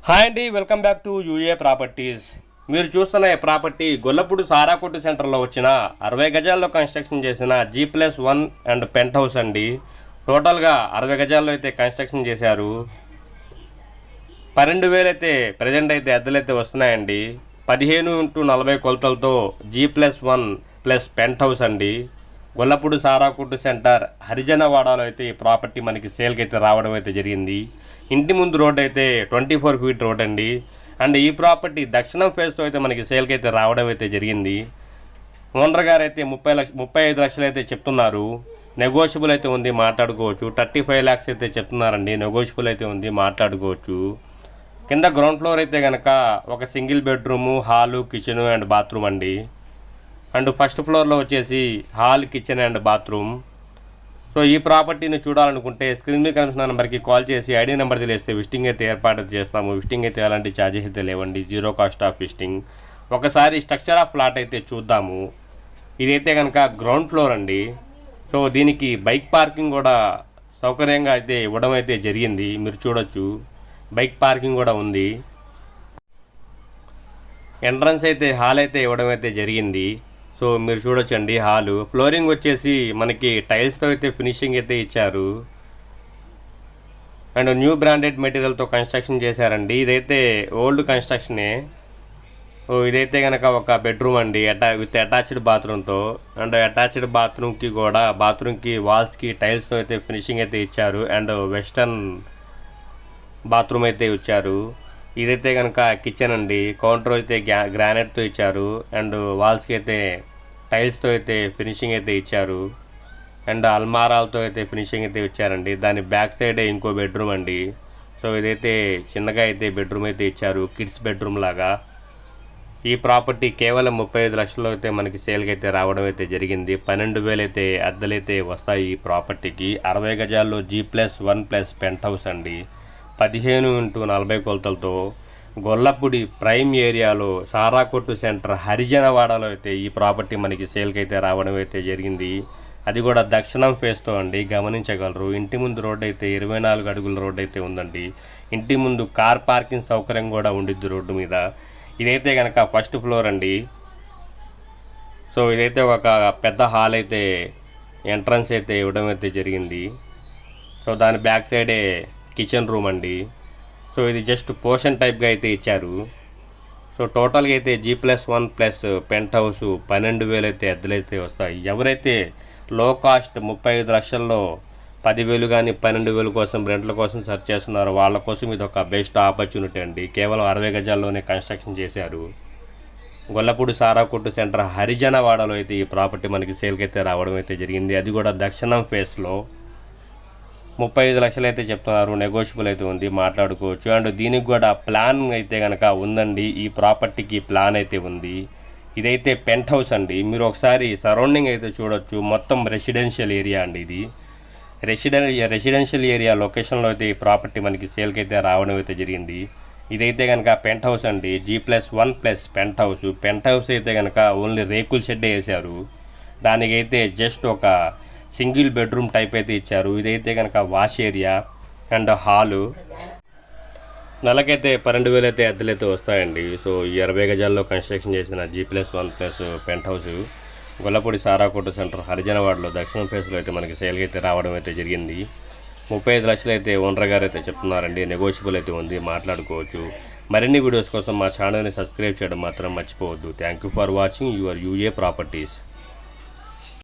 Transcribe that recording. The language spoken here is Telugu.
హాయ్ అండి, welcome back to UA properties. మీరు చూస్తున్న ఈ ప్రాపర్టీ గొల్లపూడి సారాకొట్టు సెంటర్లో వచ్చిన 60 గజాల్లో కన్స్ట్రక్షన్ చేసిన G+1 అండ్ పెంట్ హౌస్ అండి. టోటల్గా 60 గజాల్లో అయితే కన్స్ట్రక్షన్ చేశారు. 12,000 అయితే ప్రజెంట్ అయితే అద్దెలైతే వస్తున్నాయండి. 15x40 కొలతలతో G+1 ప్లస్ పెంట్ హౌస్ అండి. గొల్లపూడి సారాకొట్టు సెంటర్ హరిజనవాడలో అయితే ఈ ప్రాపర్టీ మనకి సేల్కి అయితే రావడం అయితే జరిగింది. ఇంటి ముందు రోడ్ అయితే 24 ఫీట్ రోడ్ అండి. అండ్ ఈ ప్రాపర్టీ దక్షిణం ఫేస్తో అయితే మనకి సేల్కి అయితే రావడం అయితే జరిగింది. ఓనర్ గారు అయితే 35 లక్షలు అయితే చెప్తున్నారు. నెగోషియబుల్ అయితే ఉంది, మాట్లాడుకోవచ్చు. 35 lakhs అయితే చెప్తున్నారండి, నెగోషియబుల్ అయితే ఉంది, మాట్లాడుకోవచ్చు. కింద గ్రౌండ్ ఫ్లోర్ అయితే కనుక ఒక single bedroom, hall, kitchen and bathroom అండి. అండ్ ఫస్ట్ ఫ్లోర్లో వచ్చేసి hall, kitchen and bathroom. So ఈ ప్రాపర్టీని చూడాలనుకుంటే స్క్రీన్ మీద కనిపిస్తున్న నెంబర్కి కాల్ చేసి ఐడి నెంబర్ తెలిస్తే విజిటింగ్ అయితే ఏర్పాటు చేస్తాము. విజిటింగ్ అయితే ఎలాంటి ఛార్జెస్ అయితే లేవండి, 0 కాస్ట్ ఆఫ్ విజిటింగ్. ఒకసారి స్ట్రక్చర్ ఆఫ్ ప్లాట్ అయితే చూద్దాము. ఇదైతే కనుక గ్రౌండ్ ఫ్లోర్ అండి. సో దీనికి బైక్ పార్కింగ్ కూడా సౌకర్యంగా అయితే ఇవ్వడం అయితే జరిగింది. మీరు చూడొచ్చు, బైక్ పార్కింగ్ కూడా ఉంది. ఎంట్రన్స్ అయితే హాల్ అయితే ఇవ్వడం అయితే జరిగింది. సో మీరు చూడొచ్చండి హాలు. ఫ్లోరింగ్ వచ్చేసి మనకి టైల్స్తో అయితే ఫినిషింగ్ అయితే ఇచ్చారు. అండ్ న్యూ బ్రాండెడ్ మెటీరియల్తో కన్స్ట్రక్షన్ చేశారండి. ఇదైతే ఓల్డ్ కన్స్ట్రక్షనే. సో ఇదైతే కనుక ఒక బెడ్రూమ్ అండి, విత్ అటాచ్డ్ బాత్రూమ్తో. అండ్ అటాచ్డ్ బాత్రూమ్కి కూడా బాత్రూమ్కి వాల్స్కి టైల్స్తో అయితే ఫినిషింగ్ అయితే ఇచ్చారు. అండ్ వెస్టర్న్ బాత్రూమ్ అయితే ఇచ్చారు. ఇదైతే కనుక కిచెన్ అండి. కౌంటర్ అయితే గ్రానైట్తో ఇచ్చారు. అండ్ వాల్స్కి అయితే టైల్స్తో అయితే ఫినిషింగ్ అయితే ఇచ్చారు. అండ్ అల్మారాలతో అయితే ఫినిషింగ్ అయితే ఇచ్చారండి. దాని బ్యాక్ సైడే ఇంకో బెడ్రూమ్ అండి. సో ఇదైతే చిన్నగా అయితే బెడ్రూమ్ అయితే ఇచ్చారు, కిడ్స్ బెడ్రూమ్ లాగా. ఈ ప్రాపర్టీ కేవలం 35 లక్షల్లో అయితే మనకి సేల్కి అయితే రావడం అయితే జరిగింది. 12,000 అయితే అద్దెలైతే వస్తాయి ఈ ప్రాపర్టీకి. 60 గజాల్లో G+1 ప్లస్ పెంట్ హౌస్ అండి. 15x40 కొలతలతో గొల్లపూడి ప్రైమ్ ఏరియాలో సారాకొట్టు సెంటర్ హరిజనవాడలో అయితే ఈ ప్రాపర్టీ మనకి సేల్కి అయితే రావడం అయితే జరిగింది. అది కూడా దక్షిణం ఫేస్తో అండి, గమనించగలరు. ఇంటి ముందు రోడ్డు అయితే 24 అడుగుల రోడ్డు అయితే ఉందండి. ఇంటి ముందు కార్ పార్కింగ్ సౌకర్యం కూడా ఉండిద్ది రోడ్డు మీద. ఇదైతే కనుక ఫస్ట్ ఫ్లోర్ అండి. సో ఇదైతే ఒక పెద్ద హాల్ అయితే ఎంట్రన్స్ అయితే ఇవ్వడం అయితే జరిగింది. సో దాని బ్యాక్ సైడే కిచెన్ రూమ్ అండి. సో ఇది జస్ట్ పోర్షన్ టైప్గా అయితే ఇచ్చారు. సో టోటల్గా అయితే G+1 ప్లస్ పెంట్ హౌస్ 12,000 అయితే అద్దెలైతే వస్తాయి. ఎవరైతే లో కాస్ట్ 35 లక్షల్లో 10,000 కానీ 12,000 కోసం రెంట్ల కోసం సెర్చ్ చేస్తున్నారో వాళ్ళ కోసం ఇది ఒక బెస్ట్ ఆపర్చునిటీ అండి. కేవలం 60 గజాల్లోనే కన్స్ట్రక్షన్ చేశారు. గొల్లపూడి సారాకొట్టు సెంటర్ హరిజనవాడలో అయితే ఈ ప్రాపర్టీ మనకి సేల్కి అయితే రావడం అయితే జరిగింది. అది కూడా దక్షిణం ఫేస్లో. 35 లక్షలు అయితే చెప్తున్నారు, నెగోషియబుల్ అయితే ఉంది, మాట్లాడుకోవచ్చు. అండ్ దీనికి కూడా ప్లాన్ అయితే కనుక ఉందండి. ఈ ప్రాపర్టీకి ప్లాన్ అయితే ఉంది. ఇదైతే పెంట్ హౌస్ అండి. మీరు ఒకసారి సరౌండింగ్ అయితే చూడొచ్చు. మొత్తం రెసిడెన్షియల్ ఏరియా అండి. ఇది రెసిడెన్షియల్ ఏరియా లొకేషన్లో అయితే ఈ ప్రాపర్టీ మనకి సేల్కి అయితే రావడం అయితే జరిగింది. ఇదైతే కనుక పెంట్ హౌస్ అండి, G+1 plus penthouse. Penthouse అయితే కనుక ఓన్లీ రేకుల షెడ్ వేసారు. దానికైతే జస్ట్ ఒక సింగిల్ బెడ్రూమ్ టైప్ అయితే ఇచ్చారు. ఇదైతే కనుక వాష్ ఏరియా అండ్ హాలు. నెలకైతే 12,000 అయితే అద్దెలైతే వస్తాయండి. సో ఈ 60 గజాల్లో కన్స్ట్రక్షన్ చేసిన G+1 plus penthouse Gollapudi సారాకొట్టు సెంటర్ హరిజనవాడలో దక్షిణం ఫేస్లో అయితే మనకి సేల్కి అయితే రావడం అయితే జరిగింది. 35 లక్షలు అయితే ఓనర్ గారు అయితే చెప్తున్నారండి, నెగోషియబుల్ అయితే ఉంది, మాట్లాడుకోవచ్చు. మరిన్ని వీడియోస్ కోసం మా ఛానల్ని సబ్స్క్రైబ్ చేయడం మాత్రం మర్చిపోవద్దు. Thank you for watching your UA properties.